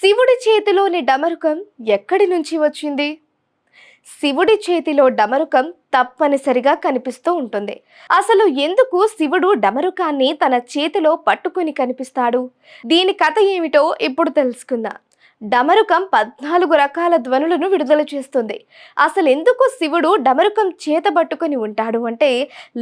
శివుడి చేతిలోని డమరుకం ఎక్కడి నుంచి వచ్చింది? శివుడి చేతిలో డమరుకం తప్పనిసరిగా కనిపిస్తూ ఉంటుంది. అసలు ఎందుకు శివుడు డమరుకాన్ని తన చేతిలో పట్టుకుని కనిపిస్తాడు? దీని కథ ఏమిటో ఇప్పుడు తెలుసుకుందాం. డమరుకం 14 రకాల ధ్వనులను విడుదల చేస్తుంది. అసలు ఎందుకు శివుడు డమరుకం చేతబట్టుకుని ఉంటాడు అంటే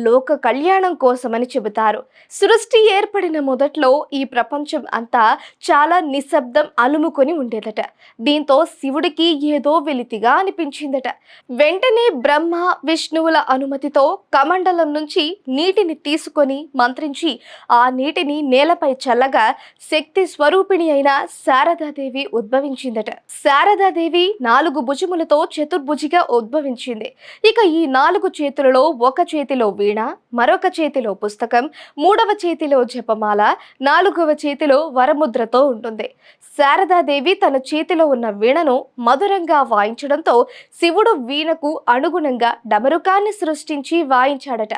లోక కళ్యాణం కోసమని చెబుతారు. సృష్టి ఏర్పడిన మొదట్లో ఈ ప్రపంచం అంతా చాలా నిశ్శబ్దం అలుముకొని ఉండేదట. దీంతో శివుడికి ఏదో వెలితిగా అనిపించిందట. వెంటనే బ్రహ్మ విష్ణువుల అనుమతితో కమండలం నుంచి నీటిని తీసుకొని మంత్రించి ఆ నీటిని నేలపై చల్లగా శక్తి స్వరూపిణి అయిన శారదాదేవి ఉద్భవించిందట. శారదాదేవి 4 భుజములతో చతుర్భుజిగా ఉద్భవించింది. ఇక ఈ 4 చేతులలో ఒక చేతిలో వీణ, మరొక చేతిలో పుస్తకం, మూడవ చేతిలో జపమాల, 4వ చేతిలో వరముద్రతో ఉంటుంది. శారదాదేవి తన చేతిలో ఉన్న వీణను మధురంగా వాయించడంతో శివుడు వీణకు అనుగుణంగా డమరుకాన్ని సృష్టించి వాయించాడట.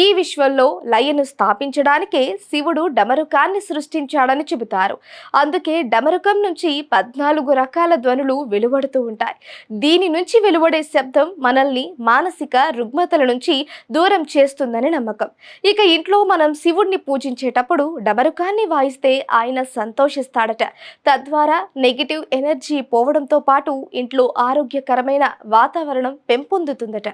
ఈ విశ్వంలో లయను స్థాపించడానికే శివుడు డమరుకాన్ని సృష్టించాడని చెబుతారు. అందుకే డమరుకం నుంచి 14 రకాల ధ్వనులు వెలువడుతూ ఉంటాయి. దీని నుంచి వెలువడే శబ్దం మనల్ని మానసిక రుగ్మతల నుంచి దూరం చేస్తుందని నమ్మకం. ఇక ఇంట్లో మనం శివుడిని పూజించేటప్పుడు డమరుకాన్ని వాయిస్తే ఆయన సంతోషిస్తాడట. తద్వారా నెగిటివ్ ఎనర్జీ పోవడంతో పాటు ఇంట్లో ఆరోగ్యకరమైన వాతావరణం పెంపొందుతుందట.